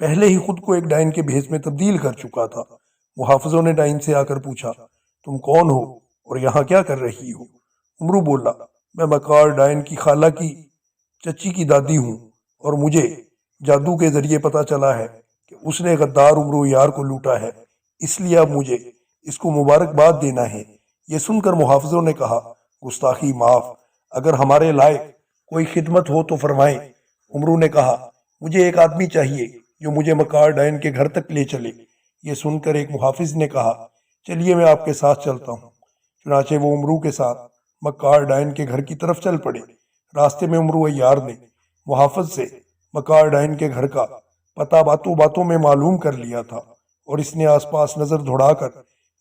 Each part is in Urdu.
پہلے ہی خود کو ایک ڈائن کے بھیس میں تبدیل کر چکا تھا۔ محافظوں نے ڈائن سے آ کر پوچھا، تم کون ہو اور یہاں کیا کر رہی ہو؟ امرو بولا، میں مکار ڈائن کی خالہ کی چچی کی دادی ہوں، اور مجھے جادو کے ذریعے پتا چلا ہے کہ اس نے غدار امرو یار کو لوٹا ہے، اس لیے اب مجھے اس کو مبارکباد دینا ہے۔ یہ سن کر محافظوں نے کہا، گستاخی معاف، اگر ہمارے لائق کوئی خدمت ہو تو فرمائیں۔ امرو نے کہا، مجھے ایک آدمی چاہیے جو مجھے مکار ڈائن کے گھر تک لے چلے۔ یہ سن کر ایک محافظ نے کہا، چلیے میں آپ کے ساتھ چلتا ہوں۔ چنانچہ وہ امرو کے ساتھ مکار ڈائن کے گھر کی طرف چل پڑے۔ راستے میں امرو عیار نے محافظ سے مکار ڈائن کے گھر کا پتہ باتوں باتوں میں معلوم کر لیا تھا، اور اس نے آس پاس نظر دوڑا کر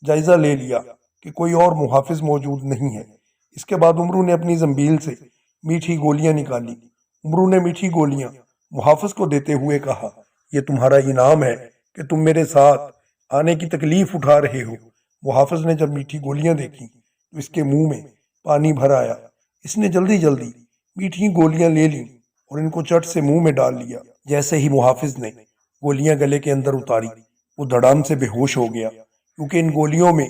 جائزہ لے لیا کہ کوئی اور محافظ موجود نہیں ہے۔ اس کے بعد امرو نے اپنی زنبیل سے میٹھی گولیاں نکالی۔ امرو نے میٹھی گولیاں محافظ کو دیتے ہوئے کہا، یہ تمہارا انعام ہے کہ تم میرے ساتھ آنے کی تکلیف اٹھا رہے ہو۔ محافظ نے جب میٹھی گولیاں دیکھی تو اس کے منہ میں پانی بھر آیا۔ اس نے جلدی جلدی میٹھی گولیاں لے لیں اور ان کو چٹ سے منہ میں ڈال لیا۔ جیسے ہی محافظ نے گولیاں گلے کے اندر اتاری، وہ دھڑام سے بے ہوش ہو گیا، کیونکہ ان گولیوں میں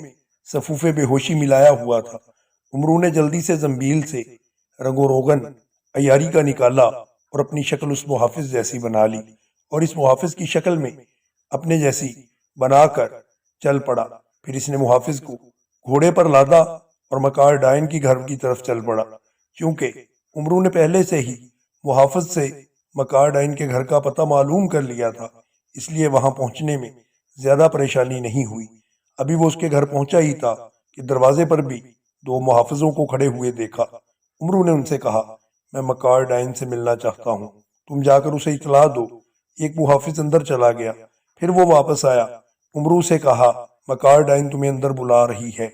سفوف بے ہوشی ملایا ہوا تھا۔ امرو نے جلدی سے زنبیل سے رنگ و روغن عیاری کا نکالا اور اپنی شکل اس محافظ جیسی بنا لی، اور اس محافظ کی شکل میں اپنے جیسی بنا کر چل پڑا۔ پھر اس نے محافظ کو گھوڑے پر لادا اور مکار ڈائن کی گھر کی طرف چل پڑا۔ چونکہ امرو نے پہلے سے ہی محافظ سے مکار ڈائن کے گھر کا پتہ معلوم کر لیا تھا، اس لیے وہاں پہنچنے میں زیادہ پریشانی نہیں ہوئی۔ ابھی وہ اس کے گھر پہنچا ہی تھا کہ دروازے پر بھی دو محافظوں کو کھڑے ہوئے دیکھا۔ امرو نے ان سے کہا، میں مکار ڈائن سے ملنا چاہتا ہوں، تم جا کر اسے اطلاع دو۔ ایک محافظ اندر چلا گیا، پھر وہ واپس آیا۔ امرو سے کہا، مکار ڈائن تمہیں اندر بلا رہی ہے۔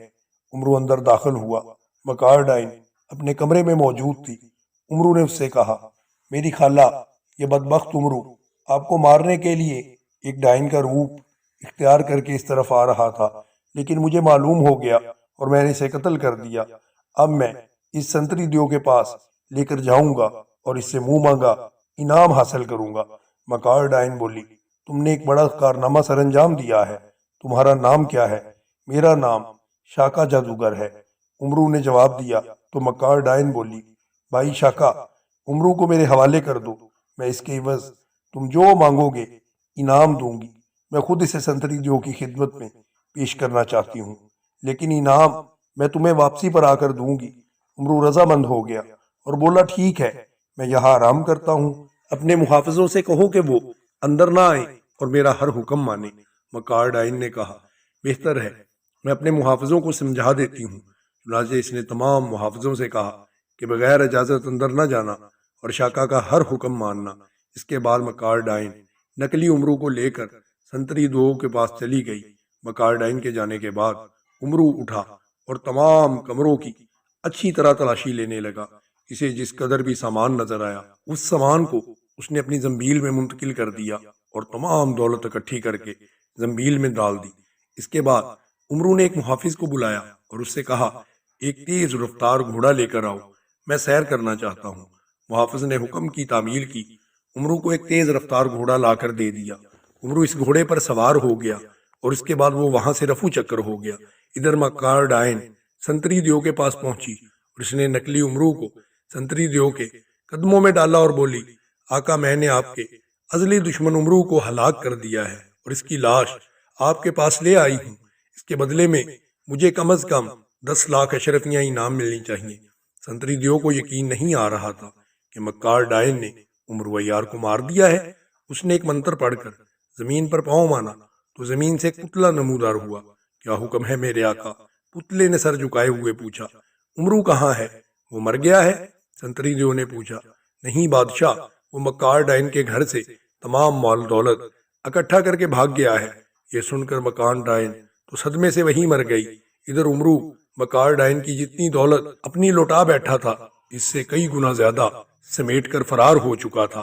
امرو اندر داخل ہوا۔ مکار ڈائن اپنے کمرے میں موجود تھی۔ امرو نے اس سے کہا، میری خالہ، یہ بدبخت امرو آپ کو مارنے کے لیے ایک ڈائن کا روپ اختیار کر کے اس طرف آ رہا تھا، لیکن مجھے معلوم ہو گیا اور میں نے اسے قتل کر دیا۔ اب میں اس سنتری دیو کے پاس لے کر جاؤں گا اور اس سے منہ مانگا انعام حاصل کروں گا۔ مکار ڈائن بولی، تم نے ایک بڑا کارنامہ سر انجام دیا ہے، تمہارا نام کیا ہے؟ میرا نام شاکا جادوگر ہے، امرو نے جواب دیا۔ تو مکار ڈائن بولی، بھائی شاکا، امرو کو میرے حوالے کر دو، میں اس کے عوض تم جو مانگو گے انعام دوں گی۔ میں خود اسے سنتری دیو کی خدمت میں پیش کرنا چاہتی ہوں، لیکن انعام میں تمہیں واپسی پر آ کر دوں گی۔ امرو رضامند ہو گیا اور بولا، ٹھیک ہے، میں یہاں آرام کرتا ہوں، اپنے محافظوں سے کہو کہ وہ اندر نہ آئیں اور میرا ہر حکم مانیں۔ مکار ڈائن نے کہا، بہتر ہے، میں اپنے محافظوں کو سمجھا دیتی ہوں۔ چنانچہ اس نے تمام محافظوں سے کہا کہ بغیر اجازت اندر نہ جانا اور شاکا کا ہر حکم ماننا۔ اس کے بعد مکار ڈائن نکلی امرو کو لے کر سنتری دیو کے پاس چلی گئی۔ مکار ڈائن کے جانے کے بعد امرو اٹھا اور تمام کمروں کی اچھی طرح تلاشی لینے لگا۔ اسے جس قدر بھی سامان نظر آیا، اس سامان کو اس نے اپنی زنبیل میں منتقل کر دیا اور تمام دولت اکٹھی کر کے زنبیل میں ڈال دی۔ اس کے بعد امرو نے ایک محافظ کو بلایا اور اس سے کہا، ایک تیز رفتار گھوڑا لے کر آؤ، میں سیر کرنا چاہتا ہوں۔ محافظ نے حکم کی تعمیل کی۔ امرو کو ایک تیز رفتار گھوڑا لا کر دے دیا۔ امرو اس گھوڑے پر سوار ہو گیا اور اس کے بعد وہ وہاں سے رفو چکر ہو گیا۔ ادھر مکار ڈائن سنتری دیو کے پاس پہنچی اور اس نے نکلی امرو کو سنتری دیو کے قدموں میں ڈالا اور بولی، آقا، میں نے آپ کے ازلی دشمن امرو کو ہلاک کر دیا ہے اور اس کی لاش آپ کے پاس لے آئی ہوں۔ اس کے بدلے میں مجھے کم از کم 10 لاکھ اشرفیاں انعام ملنی چاہیے۔ سنتری دیو کو یقین نہیں آ رہا تھا کہ مکار ڈائن نے امرو عیار کو مار دیا ہے۔ اس نے ایک منتر پڑھ کر زمین پر پاؤں مانا تو زمین سے ایک پتلا نمودار ہوا۔ کیا حکم ہے میرے آقا؟ پتلے نے سر جھکائے ہوئے پوچھا۔ امرو کہاں ہے؟ وہ مر گیا ہے؟ سنتری دیو نے پوچھا۔ نہیں بادشاہ، وہ مکار ڈائن کے گھر سے تمام مال دولت اکٹھا کر کے بھاگ گیا ہے۔ یہ سن کر مکار ڈائن تو صدمے سے وہیں مر گئی۔ ادھر امرو مکار ڈائن کی جتنی دولت اپنی لوٹا بیٹھا تھا، اس سے کئی گنا زیادہ سمیٹ کر فرار ہو چکا تھا۔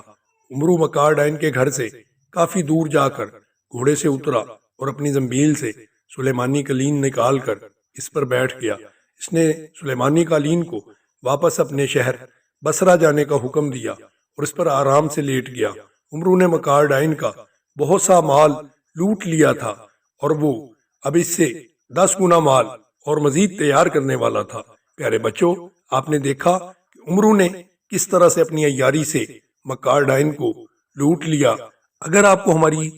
امرو مکار ڈائن کے گھر سے کافی دور جا کر گھوڑے سے اترا اور اپنی زنبیل سے سلیمانی قالین نکال کر اس پر بیٹھ گیا۔ اس نے سلیمانی قالین کو واپس اپنے شہر بصرہ جانے کا حکم دیا اور اس پر آرام سے لیٹ گیا۔ امرو نے مکار ڈائن کا بہت سا مال لوٹ لیا تھا اور وہ اب اس سے 10 گنا مال اور مزید تیار کرنے والا تھا۔ پیارے بچوں، آپ نے دیکھا کہ امرو نے کس طرح سے اپنی عیاری سے مکارڈائن کو لوٹ لیا۔ اگر آپ کو ہماری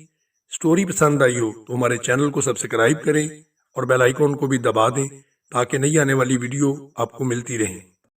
سٹوری پسند آئی ہو تو ہمارے چینل کو سبسکرائب کریں اور بیل آئیکن کو بھی دبا دیں تاکہ نئی آنے والی ویڈیو آپ کو ملتی رہیں۔